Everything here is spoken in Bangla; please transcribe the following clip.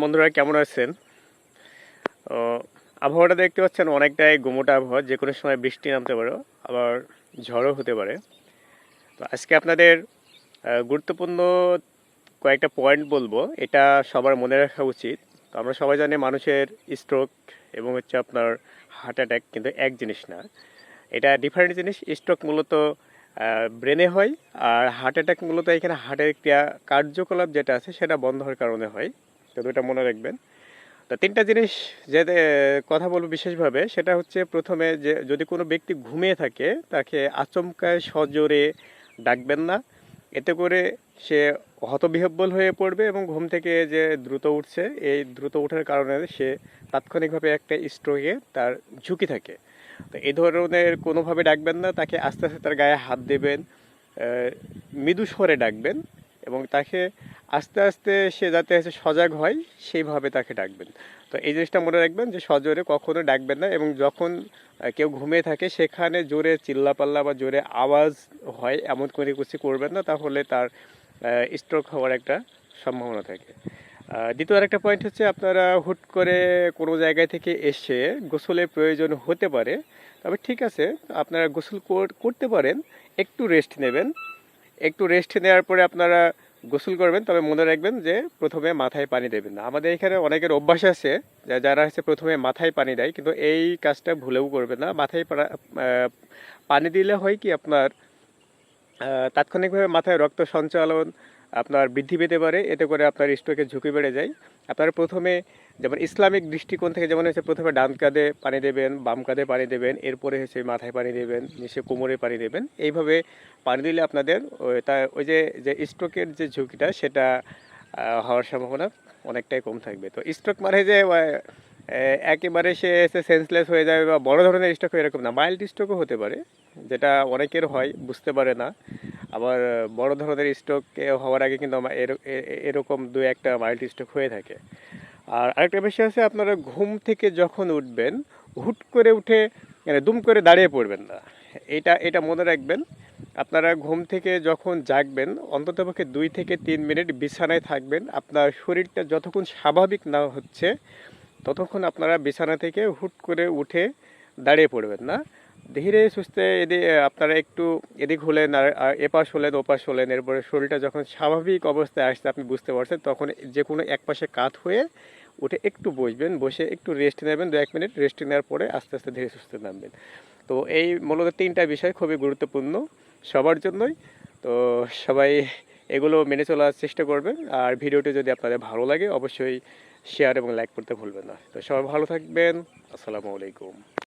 বন্ধুরা কেমন আছেন? ও আবহাওয়াটা দেখতে পাচ্ছেন অনেকটাই গুমোটা আবহাওয়া। যেকোনো সময় বৃষ্টি নামতে পারে, আবার ঝড়ও হতে পারে। তো আজকে আপনাদের গুরুত্বপূর্ণ কয়েকটা পয়েন্ট বলবো। এটা সবার মনে রাখা উচিত। তো আমরা সবাই জানি মানুষের স্ট্রোক এবং হচ্ছে আপনার হার্ট অ্যাটাক কিন্তু এক জিনিস না। এটা ডিফারেন্ট জিনিস। স্ট্রোক মূলত ব্রেনে হয়, আর হার্ট অ্যাটাক মূলত এখানে হার্টের কার্যকলাপ যেটা আছে সেটা বন্ধ হওয়ার কারণে হয়। তো এটা মনে রাখবেন। তা ৩ টা জিনিস যে কথা বলব বিশেষভাবে, সেটা হচ্ছে প্রথমে যে যদি কোনো ব্যক্তি ঘুমিয়ে থাকে তাকে আচমকায় সজোরে ডাকবেন না। এতে করে সে হতবিহ্বল হয়ে পড়বে এবং ঘুম থেকে যে দ্রুত উঠছে, এই দ্রুত ওঠার কারণে সে তাৎক্ষণিকভাবে একটা স্ট্রোকে তার ঝুঁকি থাকে। তো এই ধরনের কোনোভাবে ডাকবেন না, তাকে আস্তে আস্তে তার গায়ে হাত দেবেন, মৃদু স্বরে ডাকবেন এবং তাকে আস্তে আস্তে সে যাতে এসে সজাগ হয় সেইভাবে তাকে ডাকবেন। তো এই জিনিসটা মনে রাখবেন যে সজোরে কখনো ডাকবেন না, এবং যখন কেউ ঘুমিয়ে থাকে সেখানে জোরে চিল্লাপাল্লা বা জোরে আওয়াজ হয় এমন করে কিছু করবেন না, তাহলে তার স্ট্রোক হওয়ার একটা সম্ভাবনা থাকে। দ্বিতীয় আরেকটা পয়েন্ট হচ্ছে, আপনারা হুট করে কোনো জায়গায় থেকে এসে গোসলের প্রয়োজন হতে পারে। তবে ঠিক আছে, আপনারা গোসল করতে পারেন, একটু রেস্ট নেবেন। একটু রেস্ট নেওয়ার পরে আপনারা গোসল করবেন। তবে মনে রাখবেন যে প্রথমে মাথায় পানি দেবেন না। আমাদের এখানে অনেকের অভ্যাস আছে যারা হচ্ছে প্রথমে মাথায় পানি দেয়, কিন্তু এই কাজটা ভুলেও করবেন না। মাথায় পানি দিলে হয় কি, আপনার তাৎক্ষণিকভাবে মাথায় রক্ত সঞ্চালন আপনার বৃদ্ধি পেতে পারে, এতে করে আপনার স্ট্রোকের ঝুঁকি বেড়ে যায়। আপনারা প্রথমে যেমন ইসলামিক দৃষ্টিকোণ থেকে যেমন হচ্ছে প্রথমে ডান কাঁধে পানি দেবেন, বাম কাঁধে পানি দেবেন, এরপরে হচ্ছে মাথায় পানি দেবেন, নিচে কোমরে পানি দেবেন। এইভাবে পানি দিলে আপনাদের ওই যে যে স্ট্রোকের যে ঝুঁকিটা সেটা হওয়ার সম্ভাবনা অনেকটাই কম থাকবে। তো স্ট্রোক মানে যে একেবারে সে সেন্সলেস হয়ে যাবে বা বড় ধরনের স্ট্রোক এরকম না, মাইল্ড স্ট্রোকও হতে পারে, যেটা অনেকের হয় বুঝতে পারে না। আবার বড় ধরনের স্ট্রোক হওয়ার আগে কিন্তু এরকম দু একটা মাইল্ড স্ট্রোক হয়ে থাকে। আর আরেকটা বিষয় আছে, আপনারা ঘুম থেকে যখন উঠবেন হুট করে উঠে মানে দুম করে দাঁড়িয়ে পড়বেন না। এটা এটা মনে রাখবেন। আপনারা ঘুম থেকে যখন জাগবেন অন্ততপক্ষে 2 থেকে 3 মিনিট বিছানায় থাকবেন। আপনার শরীরটা যতক্ষণ স্বাভাবিক না হচ্ছে ততক্ষণ আপনারা বিছানা থেকে হুট করে উঠে দাঁড়িয়ে পড়বেন না। ধীরে সুস্থে আপনারা একটু এদিক হলেন, আর এপাশ হলেন ওপাশ হলেন, এরপরে শরীরটা যখন স্বাভাবিক অবস্থায় আসছে আপনি বুঝতে পারছেন, তখন যে কোনো এক পাশে কাত হয়ে উঠে একটু বসবেন, বসে একটু রেস্ট নেবেন, 1 মিনিট রেস্ট নেওয়ার পরে আস্তে আস্তে ধীরে সুস্থে নামবেন। তো এই মূলত 3টা বিষয় খুবই গুরুত্বপূর্ণ সবার জন্যই। তো সবাই এগুলো মেনে চলার চেষ্টা করবেন। আর ভিডিওটি যদি আপনাদের ভালো লাগে অবশ্যই শেয়ার এবং লাইক করতে ভুলবেন না। তো সবাই ভালো থাকবেন। আসসালামু আলাইকুম।